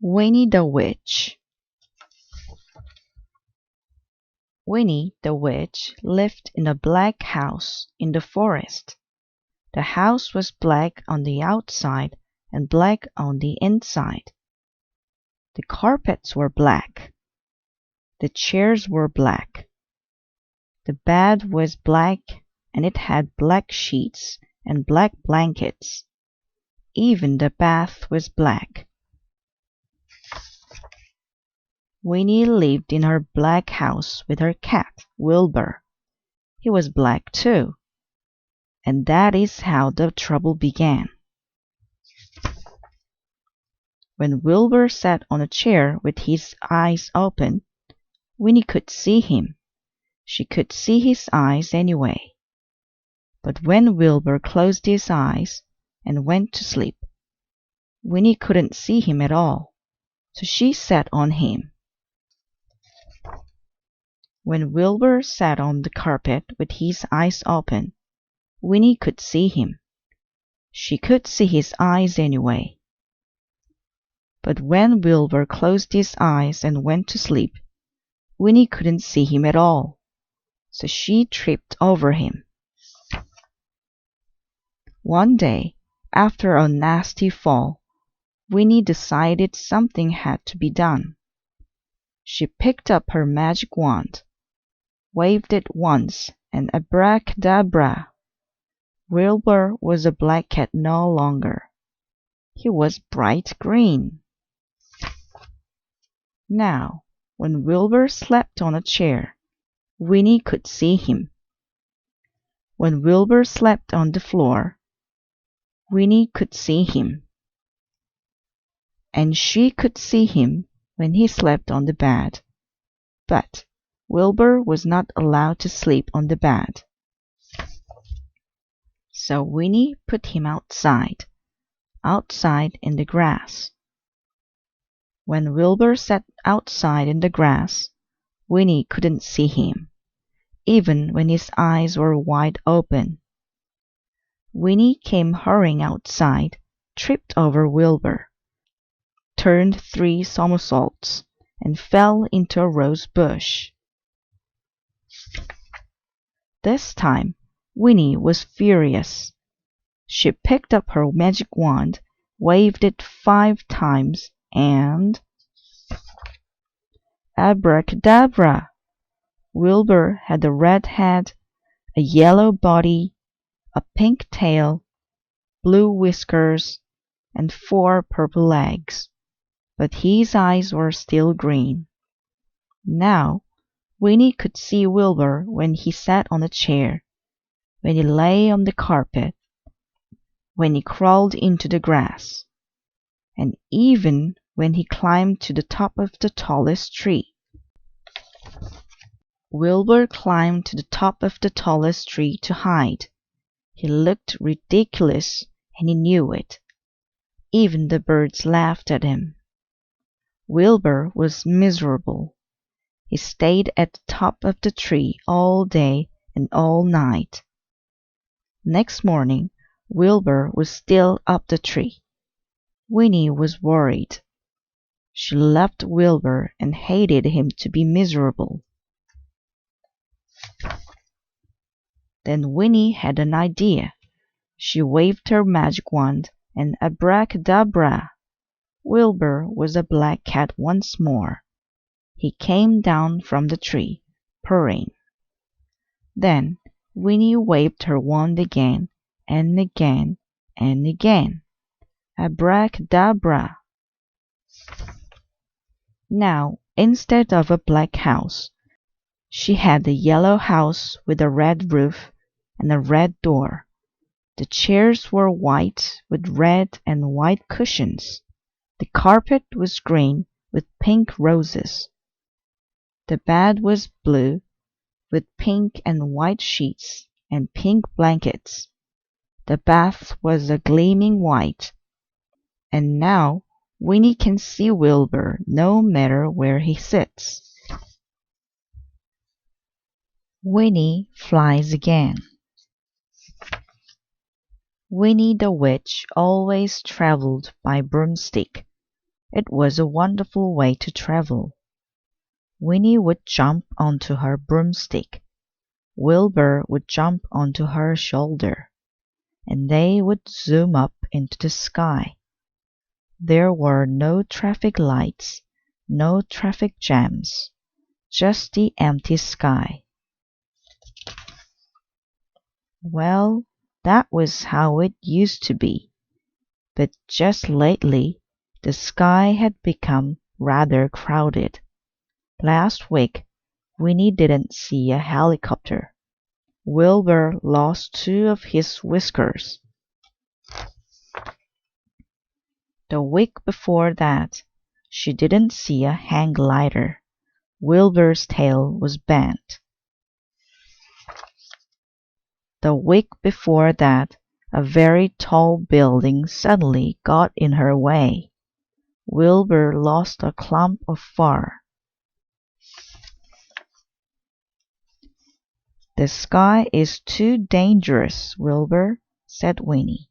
Winnie the Witch. Winnie the Witch lived in a black house in the forest. The house was black on the outside and black on the inside. The carpets were black. The chairs were black. The bed was black, and it had black sheets and black blankets. Even the bath was black. Winnie lived in her black house with her cat, Wilbur. He was black too. And that is how the trouble began. When Wilbur sat on a chair with his eyes open, Winnie could see him. She could see his eyes anyway. But when Wilbur closed his eyes and went to sleep, Winnie couldn't see him at all, so she sat on him. When Wilbur sat on the carpet with his eyes open, Winnie could see him. She could see his eyes anyway. But when Wilbur closed his eyes and went to sleep, Winnie couldn't see him at all, so she tripped over him. One day, after a nasty fall, Winnie decided something had to be done. She picked up her magic wand, waved it once, and abracadabra! Wilbur was a black cat no longer. He was bright green. Now, when Wilbur slept on a chair, Winnie could see him. When Wilbur slept on the floor, Winnie could see him. And she could see him when he slept on the bed. But Wilbur was not allowed to sleep on the bed. So Winnie put him outside in the grass. When Wilbur sat outside in the grass, Winnie couldn't see him, even when his eyes were wide open. Winnie came hurrying outside, tripped over Wilbur, turned 3 somersaults, and fell into a rose bush. This time Winnie was furious. She picked up her magic wand, waved it 5 times, and abracadabra! Wilbur had a red head, a yellow body, a pink tail, blue whiskers, and 4 purple legs. But his eyes were still green. Now Winnie could see Wilbur when he sat on a chair, when he lay on the carpet, when he crawled into the grass, and even when he climbed to the top of the tallest tree. Wilbur climbed to the top of the tallest tree to hide. He looked ridiculous, and he knew it. Even the birds laughed at him. Wilbur was miserable. He stayed at the top of the tree all day and all night. Next morning, Wilbur was still up the tree. Winnie was worried. She loved Wilbur and hated him to be miserable. Then Winnie had an idea. She waved her magic wand, and abracadabra! Wilbur was a black cat once more. He came down from the tree, purring. Then Winnie waved her wand again, and again, and again. Abracadabra! Now, instead of a black house, she had a yellow house with a red roof and a red door. The chairs were white with red and white cushions. The carpet was green with pink roses. The bed was blue with pink and white sheets and pink blankets. The bath was a gleaming white. And now Winnie can see Wilbur no matter where he sits. Winnie flies again. Winnie the Witch always traveled by broomstick. It was a wonderful way to travel. Winnie would jump onto her broomstick. Wilbur would jump onto her shoulder, and they would zoom up into the sky. There were no traffic lights, no traffic jams, just the empty sky. Well, that was how it used to be, but just lately the sky had become rather crowded. Last week, Winnie didn't see a helicopter. Wilbur lost 2 of his whiskers. The week before that, she didn't see a hang glider. Wilbur's tail was bent. The week before that, a very tall building suddenly got in her way. Wilbur lost a clump of fur. The sky is too dangerous, Wilbur, said Winnie.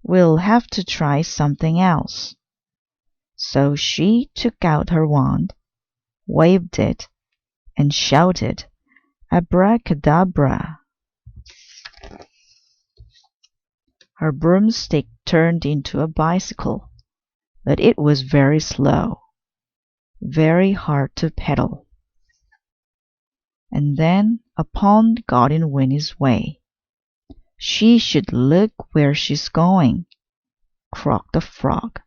We'll have to try something else. So she took out her wand, waved it, and shouted, "Abracadabra!" Her broomstick turned into a bicycle, but it was very slow, very hard to pedal. And then a pond got in Winnie's way. "She should look where she's going," croaked the frog.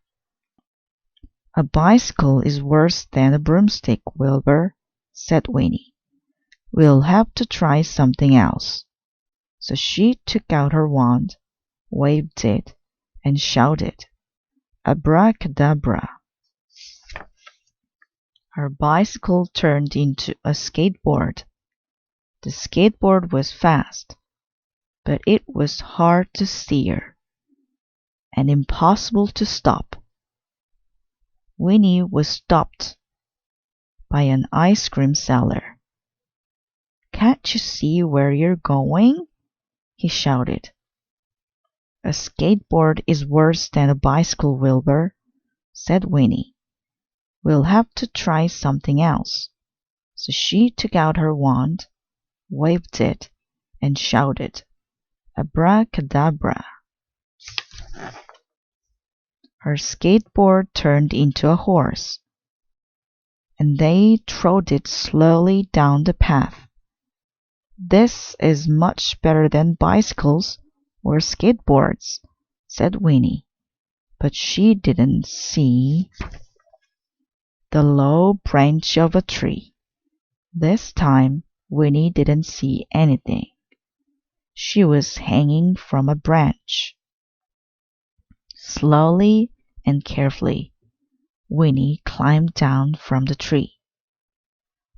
"A bicycle is worse than a broomstick, Wilbur," said Winnie. "We'll have to try something else." So she took out her wand, waved it, and shouted, "Abracadabra!" Her bicycle turned into a skateboard. The skateboard was fast, but it was hard to steer, and impossible to stop. Winnie was stopped by an ice cream seller. "Can't you see where you're going?" he shouted. "A skateboard is worse than a bicycle, Wilbur," said Winnie. "We'll have to try something else." So she took out her wand, waved it, and shouted, "Abracadabra!" Her skateboard turned into a horse, and they trotted slowly down the path. "This is much better than bicycles or skateboards," said Winnie, but she didn't see the low branch of a tree. This time Winnie didn't see anything. She was hanging from a branch. Slowly and carefully, Winnie climbed down from the tree.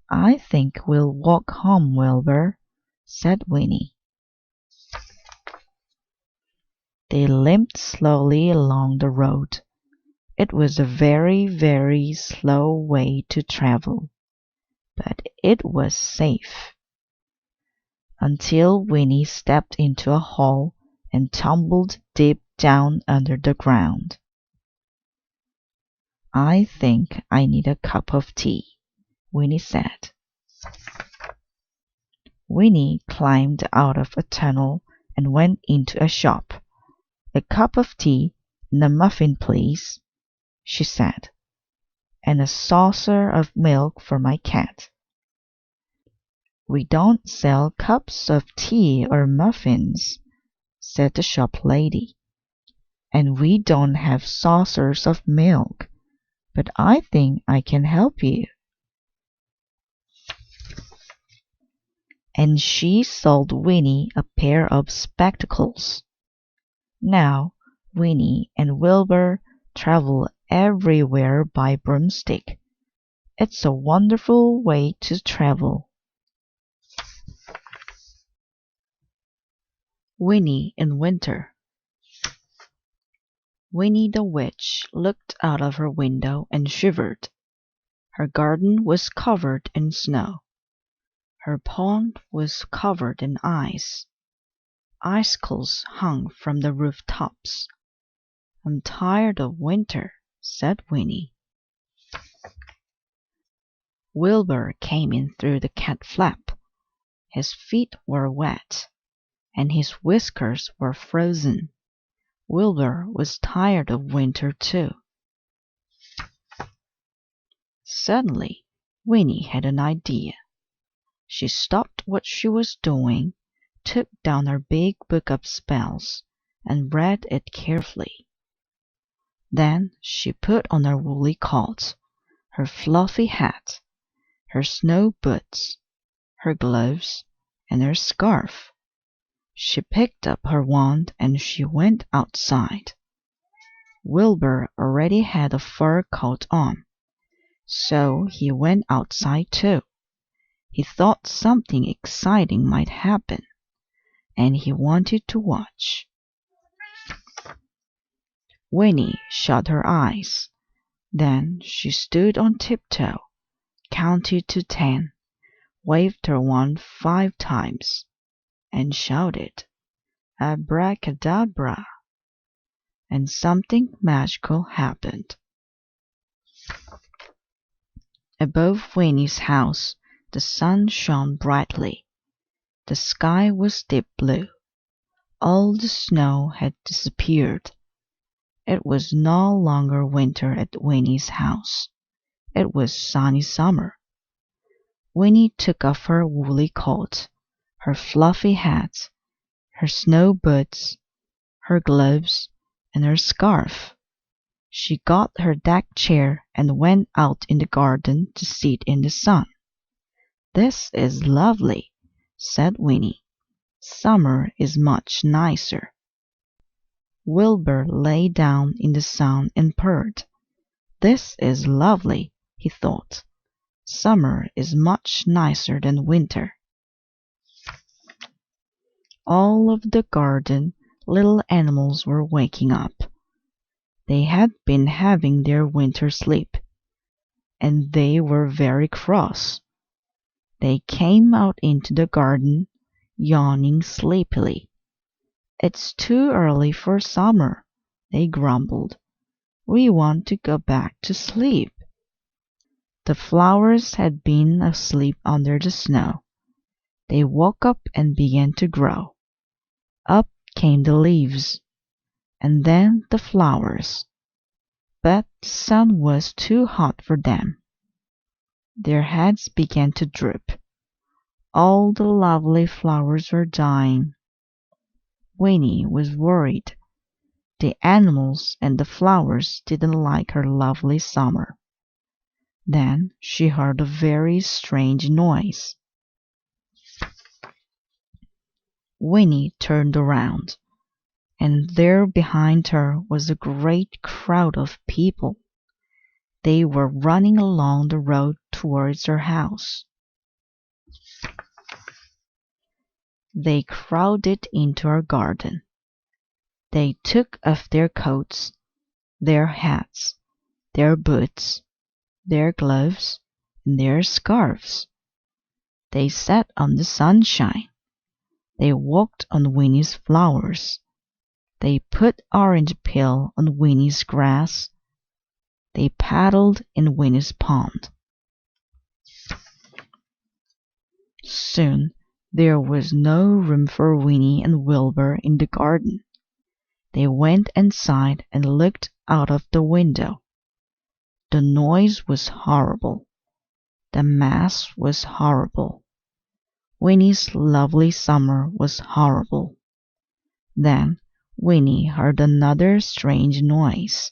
"I think we'll walk home, Wilbur," said Winnie. They limped slowly along the road. It was a very, very slow way to travel, but it was safe. Until Winnie stepped into a hole and tumbled deep down under the ground. "I think I need a cup of tea," Winnie said. Winnie climbed out of a tunnel and went into a shop. "A cup of tea and a muffin, please," she said, "and a saucer of milk for my cat." "We don't sell cups of tea or muffins," said the shop lady, "and we don't have saucers of milk, but I think I can help you." And she sold Winnie a pair of spectacles. Now Winnie and Wilbur travel everywhere by broomstick. It's a wonderful way to travel. Winnie in winter. Winnie the Witch looked out of her window and shivered. Her garden was covered in snow. Her pond was covered in ice. Icicles hung from the rooftops. "I'm tired of winter," said Winnie. Wilbur came in through the cat flap. His feet were wet, and his whiskers were frozen. Wilbur was tired of winter too. Suddenly, Winnie had an idea. She stopped what she was doing, took down her big book of spells, and read it carefully. Then she put on her woolly coat, her fluffy hat, her snow boots, her gloves, and her scarf. She picked up her wand and she went outside. Wilbur already had a fur coat on, so he went outside too. He thought something exciting might happen, and he wanted to watch. Winnie shut her eyes. Then she stood on tiptoe, counted to 10, waved her wand 5 times, and shouted, "Abracadabra!" And something magical happened. Above Winnie's house, the sun shone brightly. The sky was deep blue. All the snow had disappeared. It was no longer winter at Winnie's house. It was sunny summer. Winnie took off her woolly coat, her fluffy hat, her snow boots, her gloves, and her scarf. She got her deck chair and went out in the garden to sit in the sun. "This is lovely," said Winnie. "Summer is much nicer." Wilbur lay down in the sun and purred. "This is lovely," he thought. "Summer is much nicer than winter." All of the garden little animals were waking up. They had been having their winter sleep, and they were very cross. They came out into the garden, yawning sleepily. "It's too early for summer," they grumbled. "We want to go back to sleep." The flowers had been asleep under the snow. They woke up and began to grow. Up came the leaves, and then the flowers. But the sun was too hot for them. Their heads began to droop. All the lovely flowers were dying. Winnie was worried. The animals and the flowers didn't like her lovely summer. Then she heard a very strange noise. Winnie turned around, and there behind her was a great crowd of people. They were running along the road towards her house. They crowded into her garden. They took off their coats, their hats, their boots, their gloves, and their scarves. They sat on the sunshine. They walked on Winnie's flowers. They put orange peel on Winnie's grass. They paddled in Winnie's pond. Soon there was no room for Winnie and Wilbur in the garden. They went inside and looked out of the window. The noise was horrible. The mess was horrible. Winnie's lovely summer was horrible. Then Winnie heard another strange noise.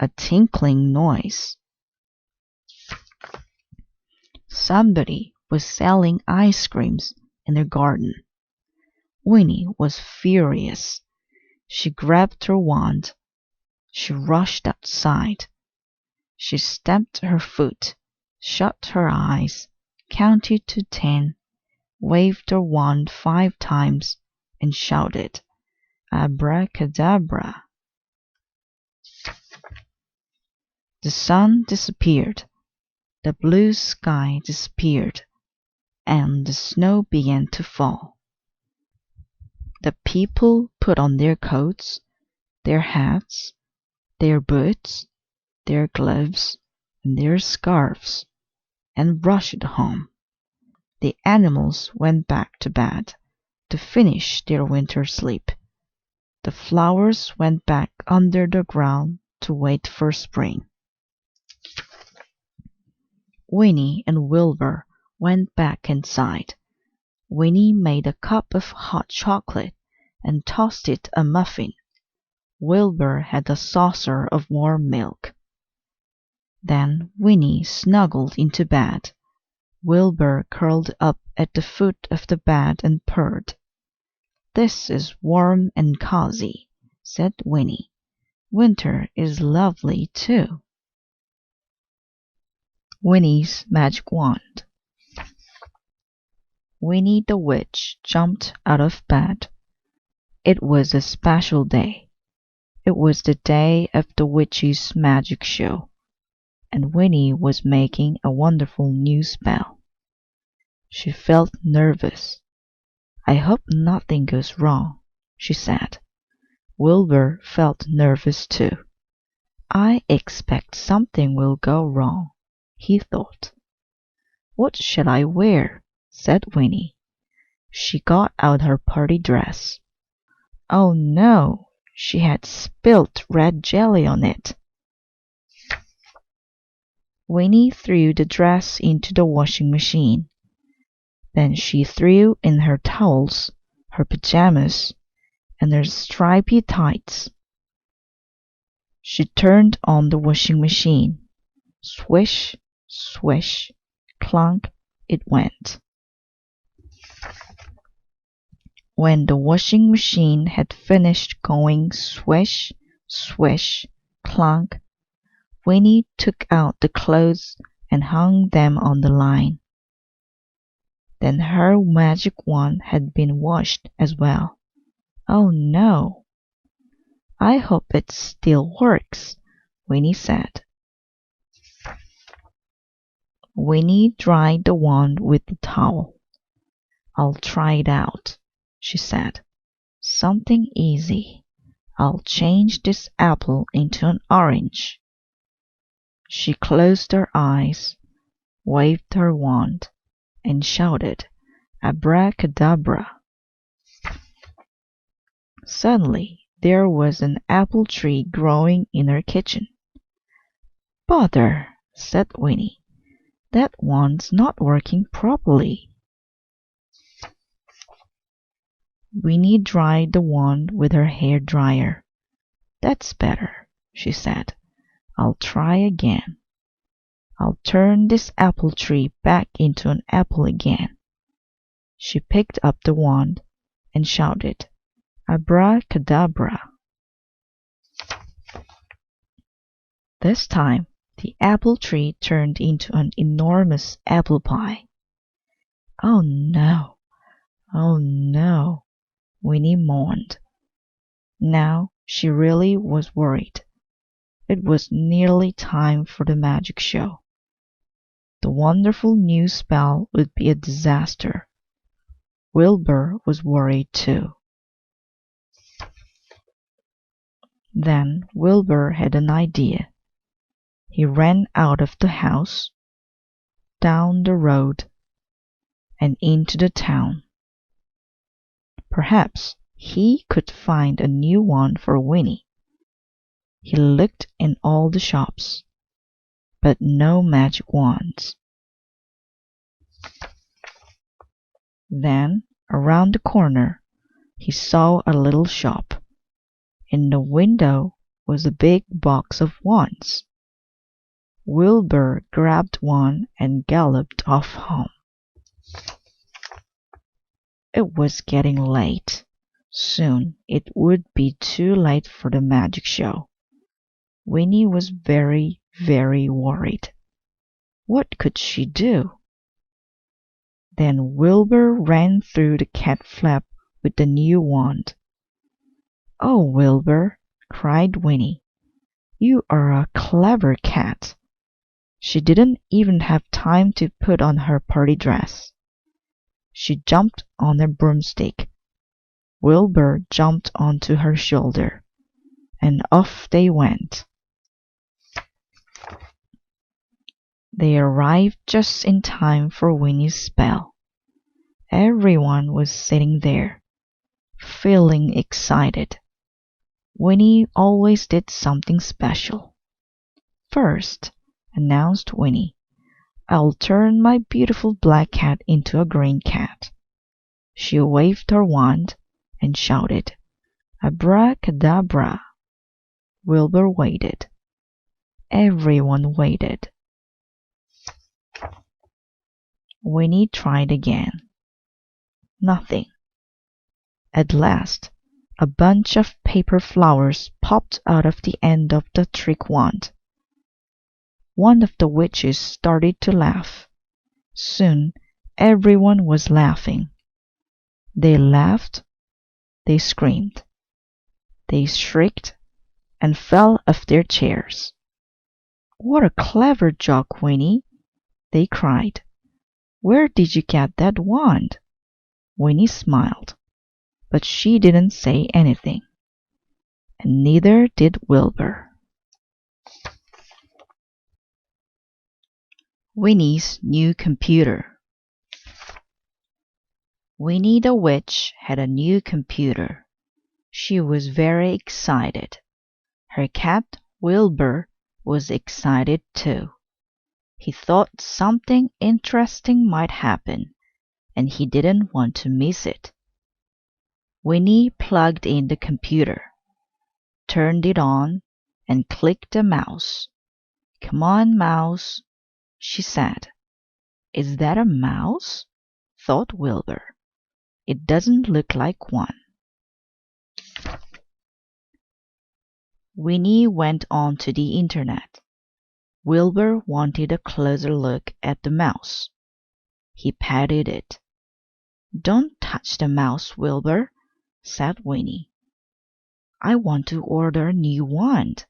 A tinkling noise. Somebody was selling ice creams in the garden. Winnie was furious. She grabbed her wand. She rushed outside. She stamped her foot, shut her eyes, counted to 10, waved her wand 5 times, and shouted, "Abracadabra!" The sun disappeared. The blue sky disappeared, and the snow began to fall. The people put on their coats, their hats, their boots, their gloves, and their scarves. and rushed home. The animals went back to bed to finish their winter sleep. The flowers went back under the ground to wait for spring. Winnie and Wilbur went back inside. Winnie made a cup of hot chocolate and toasted a muffin. Wilbur had a saucer of warm milk. Then Winnie snuggled into bed. Wilbur curled up at the foot of the bed and purred. "This is warm and cozy," said Winnie. "Winter is lovely too." Winnie's Magic Wand. Winnie the Witch jumped out of bed. It was a special day. It was the day of the witch's magic show, and Winnie was making a wonderful new spell. She felt nervous. "I hope nothing goes wrong," she said. Wilbur felt nervous too. "I expect something will go wrong," he thought. "What shall I wear?" said Winnie. She got out her party dress. Oh no, she had spilt red jelly on it. Winnie threw the dress into the washing machine. Then she threw in her towels, her pajamas, and her stripy tights. She turned on the washing machine. Swish, swish, clunk, it went. When the washing machine had finished going swish, swish, clunk, Winnie took out the clothes and hung them on the line. Then her magic wand had been washed as well. Oh no! "I hope it still works," Winnie said. Winnie dried the wand with the towel. "I'll try it out," she said. "Something easy. I'll change this apple into an orange." She closed her eyes, waved her wand, and shouted, "Abracadabra!" Suddenly there was an apple tree growing in her kitchen. "Bother!" said Winnie. "That wand's not working properly." Winnie dried the wand with her hair dryer. "That's better," she said. "I'll try again. I'll turn this apple tree back into an apple again." She picked up the wand and shouted, "Abracadabra!" This time the apple tree turned into an enormous apple pie. "Oh no! Oh no!" Winnie mourned. Now she really was worried. It was nearly time for the magic show. The wonderful new spell would be a disaster. Wilbur was worried too. Then Wilbur had an idea. He ran out of the house, down the road, and into the town. Perhaps he could find a new one for Winnie. He looked in all the shops, but no magic wands. Then, around the corner, he saw a little shop. In the window was a big box of wands. Wilbur grabbed one and galloped off home. It was getting late. Soon it would be too late for the magic show. Winnie was very, very worried. What could she do? Then Wilbur ran through the cat flap with the new wand. "Oh, Wilbur," cried Winnie, "you are a clever cat." She didn't even have time to put on her party dress. She jumped on a broomstick. Wilbur jumped onto her shoulder, and off they went. They arrived just in time for Winnie's spell. Everyone was sitting there, feeling excited. Winnie always did something special. "First," announced Winnie, "I'll turn my beautiful black cat into a green cat." She waved her wand and shouted, "Abracadabra!" Wilbur waited. Everyone waited. Winnie tried again. Nothing. At last, a bunch of paper flowers popped out of the end of the trick wand. One of the witches started to laugh. Soon everyone was laughing. They laughed, they screamed, they shrieked, and fell off their chairs. "What a clever joke, Winnie!" they cried. "Where did you get that wand?" Winnie smiled, but she didn't say anything, and neither did Wilbur. Winnie's new computer. Winnie the Witch had a new computer. She was very excited. Her cat, Wilbur, was excited too. He thought something interesting might happen, and he didn't want to miss it. Winnie plugged in the computer, turned it on, and clicked the mouse. "Come on, mouse," she said. "Is that a mouse?" thought Wilbur. "It doesn't look like one." Winnie went on to the internet. Wilbur wanted a closer look at the mouse. He patted it. "Don't touch the mouse, Wilbur," said Winnie. "I want to order a new wand."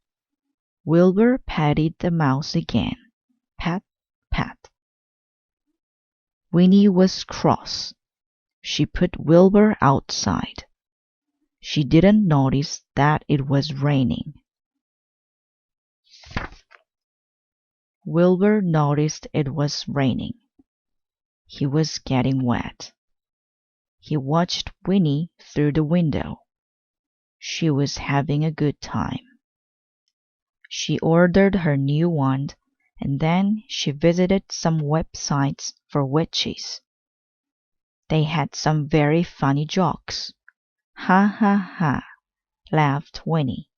Wilbur patted the mouse again. Pat, pat. Winnie was cross. She put Wilbur outside. She didn't notice that it was raining. Wilbur noticed it was raining. He was getting wet. He watched Winnie through the window. She was having a good time. She ordered her new wand, and then she visited some websites for witches. They had some very funny jokes. "Ha ha ha," laughed Winnie.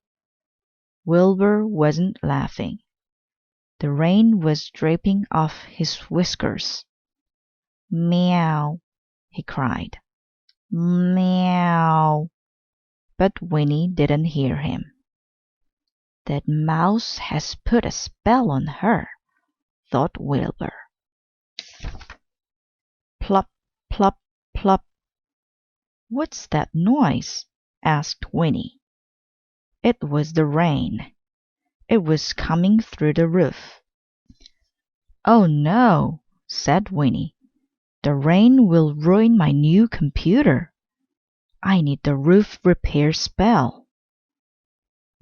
Wilbur wasn't laughing. The rain was dripping off his whiskers. "Meow," he cried. "Meow." But Winnie didn't hear him. "That mouse has put a spell on her," thought Wilbur. Plop, plop, plop. "What's that noise?" asked Winnie. It was the rain. It was coming through the roof. "Oh no," said Winnie. "The rain will ruin my new computer. I need the roof repair spell."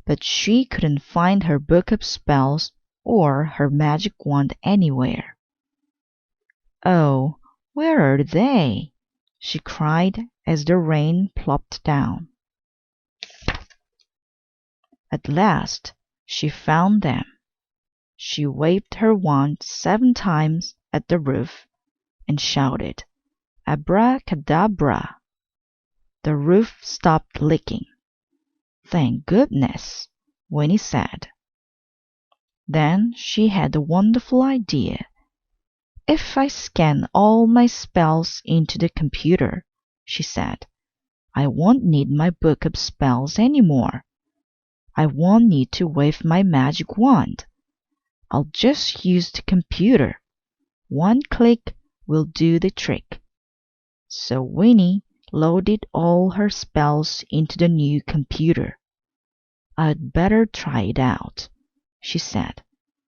But she couldn't find her book of spells or her magic wand anywhere. "Oh, where are they?" she cried as the rain plopped down. At last she found them. She waved her wand 7 times at the roof and shouted, "Abracadabra!" The roof stopped leaking. "Thank goodness," Winnie said. Then she had a wonderful idea. "If I scan all my spells into the computer," she said, "I won't need my book of spells any more. I won't need to wave my magic wand. I'll just use the computer. One click will do the trick." So Winnie loaded all her spells into the new computer. "I'd better try it out," she said.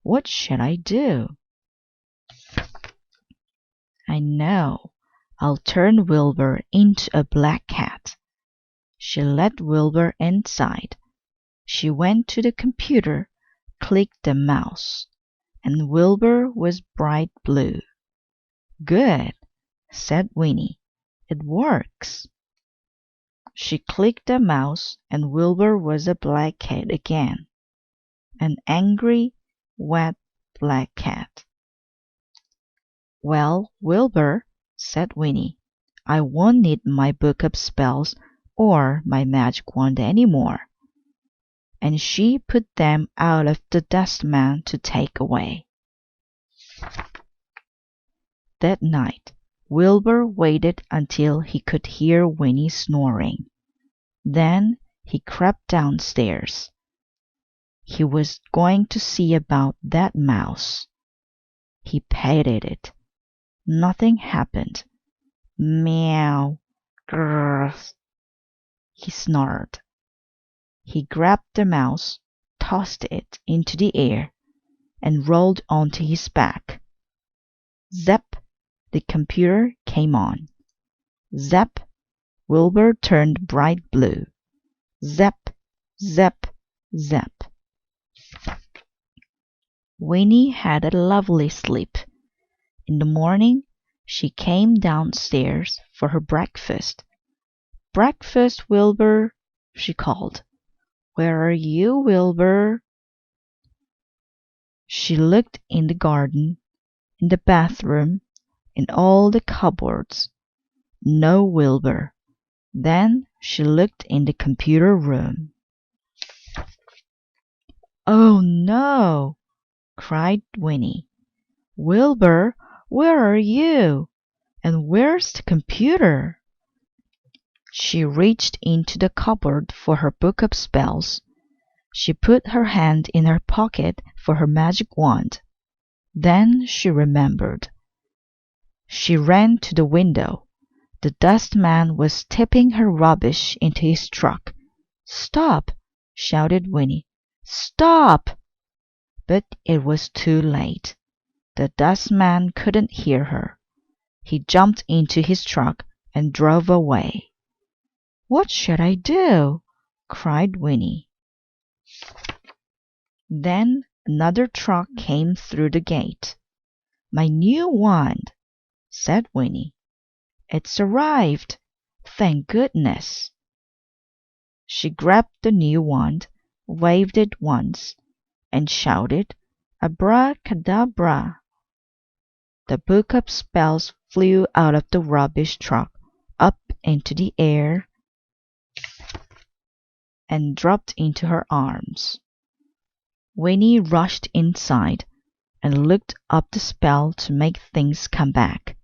"What should I do?" "I know. I'll turn Wilbur into a black cat." She let Wilbur inside. She went to the computer, clicked the mouse. and Wilbur was bright blue. "Good," said Winnie. "It works." She clicked a mouse, and Wilbur was a black cat again. An angry, wet black cat. "Well, Wilbur," said Winnie, "I won't need my book of spells or my magic wand any more." And she put them out of the dustman to take away. That night, Wilbur waited until he could hear Winnie snoring. Then he crept downstairs. He was going to see about that mouse. He petted it. Nothing happened. Meow. Grrr. He snarled. He grabbed the mouse, tossed it into the air, and rolled onto his back. Zap! The computer came on. Zap! Wilbur turned bright blue. Zap! Zap! Zap! Winnie had a lovely sleep. In the morning she came downstairs for her breakfast. "Breakfast, Wilbur," she called. "Where are you, Wilbur?" She looked in the garden, in the bathroom, in all the cupboards. No Wilbur. Then she looked in the computer room. "Oh no!" cried Winnie. "Wilbur, where are you? And where's the computer?" She reached into the cupboard for her book of spells. She put her hand in her pocket for her magic wand. Then she remembered. She ran to the window. The dustman was tipping her rubbish into his truck. "Stop!" shouted Winnie. "Stop!" But it was too late. The dustman couldn't hear her. He jumped into his truck and drove away. "What should I do?" cried Winnie. Then another truck came through the gate. "My new wand," said Winnie. "It's arrived. Thank goodness." She grabbed the new wand, waved it once, and shouted, "Abracadabra!" The book of spells flew out of the rubbish truck, up into the air, and dropped into her arms. Winnie rushed inside and looked up the spell to make things come back.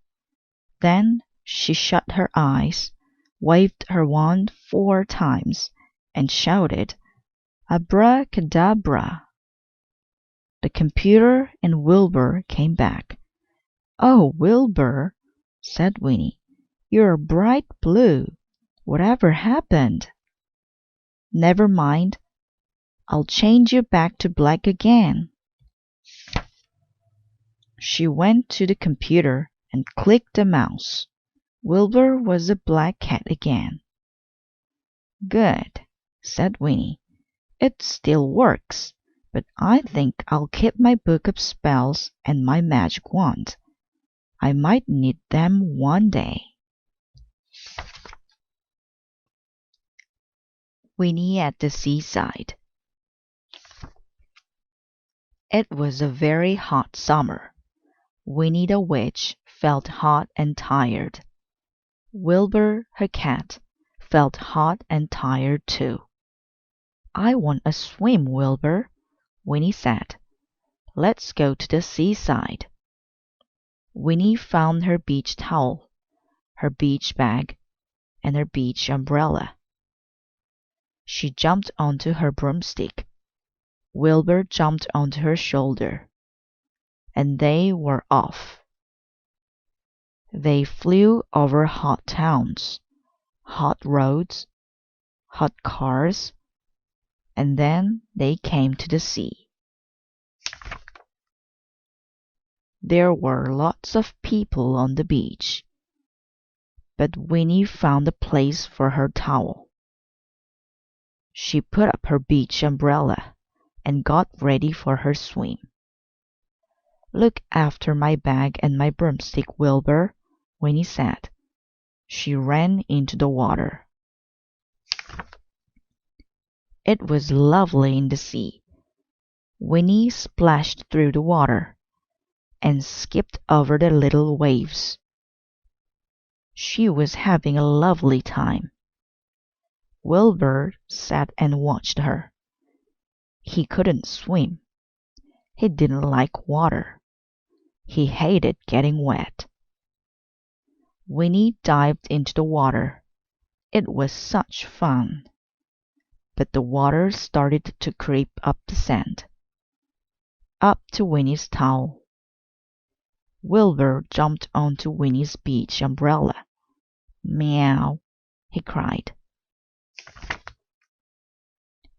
Then she shut her eyes, waved her wand 4 times, and shouted, "Abracadabra!" The computer and Wilbur came back. "Oh, Wilbur," said Winnie, "you're bright blue. Whatever happened?" "Never mind. I'll change you back to black again." She went to the computer and clicked the mouse. Wilbur was a black cat again. "Good," said Winnie. "It still works, but I think I'll keep my book of spells and my magic wand. I might need them one day." Winnie at the Seaside. It was a very hot summer. Winnie the Witch felt hot and tired. Wilbur, her cat, felt hot and tired too. "I want a swim, Wilbur," Winnie said. "Let's go to the seaside." Winnie found her beach towel, her beach bag, and her beach umbrella. She jumped onto her broomstick. Wilbur jumped onto her shoulder, and they were off. They flew over hot towns, hot roads, hot cars, and then they came to the sea. There were lots of people on the beach, but Winnie found a place for her towel. She put up her beach umbrella and got ready for her swim. "Look after my bag and my broomstick, Wilbur," Winnie said. She ran into the water. It was lovely in the sea. Winnie splashed through the water and skipped over the little waves. She was having a lovely time. Wilbur sat and watched her. He couldn't swim. He didn't like water. He hated getting wet. Winnie dived into the water. It was such fun. But the water started to creep up the sand, up to Winnie's towel. Wilbur jumped onto Winnie's beach umbrella. "Meow," he cried.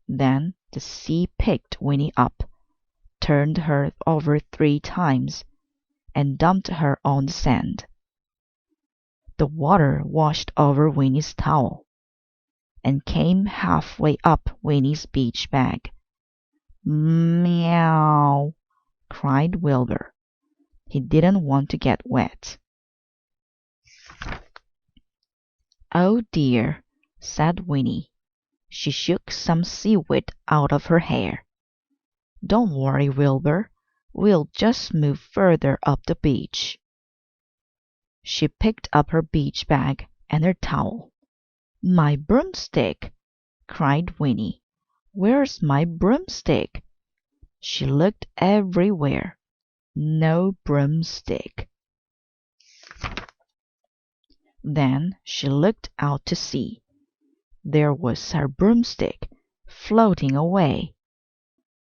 Then the sea picked Winnie up, turned her over 3 times, and dumped her on the sand. The water washed over Winnie's towel and came halfway up Winnie's beach bag. "Meow," cried Wilbur. He didn't want to get wet. "Oh dear," said Winnie. She shook some seaweed out of her hair. "Don't worry, Wilbur. We'll just move further up the beach." She picked up her beach bag and her towel. "My broomstick!" cried Winnie. "Where's my broomstick?" She looked everywhere. No broomstick. Then she looked out to sea. There was her broomstick, floating away.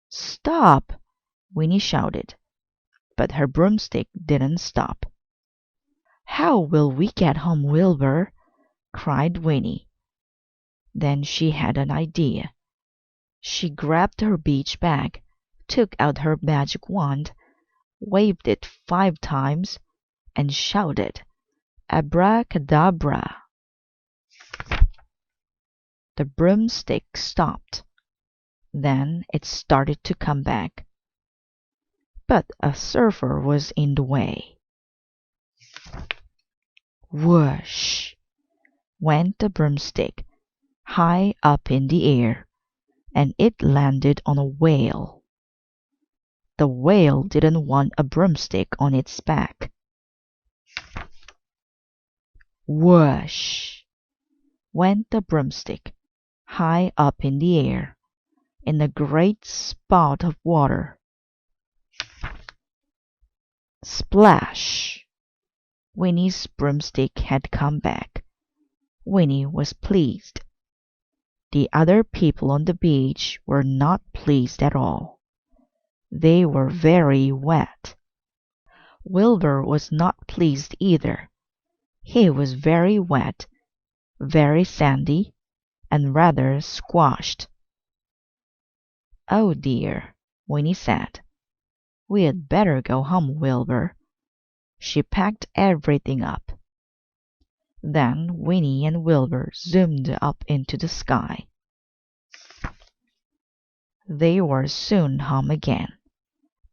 "Stop!" Winnie shouted, but her broomstick didn't stop. "How will we get home, Wilbur?" cried Winnie. Then she had an idea. She grabbed her beach bag, took out her magic wand, waved it 5 times, and shouted, "Abracadabra!" The broomstick stopped. Then it started to come back. But a surfer was in the way. Whoosh went the broomstick, high up in the air, and it landed on a whale. The whale didn't want a broomstick on its back. Whoosh went the broomstick, high up in the air, in a great spout of water. Splash! Winnie's broomstick had come back. Winnie was pleased. The other people on the beach were not pleased at all. They were very wet. Wilbur was not pleased either. He was very wet, very sandy, and rather squashed. "Oh dear," Winnie said. "We had better go home, Wilbur." She packed everything up. Then Winnie and Wilbur zoomed up into the sky. They were soon home again.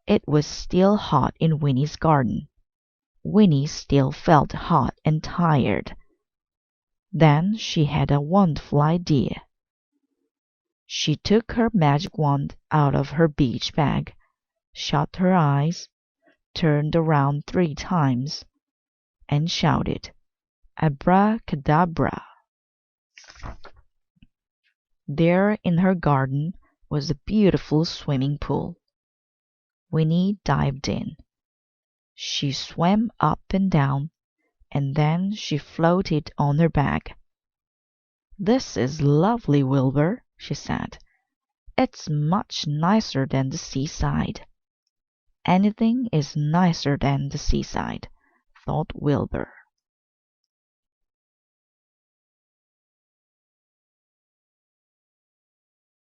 It was still hot in Winnie's garden. Winnie still felt hot and tired. Then she had a wonderful idea. She took her magic wand out of her beach bag, shut her eyes, turned around 3 times, and shouted, "Abracadabra!" There in her garden was a beautiful swimming pool. Winnie dived in. She swam up and down, and then she floated on her back. "This is lovely, Wilbur," she said. "It's much nicer than the seaside." Anything is nicer than the seaside, thought Wilbur.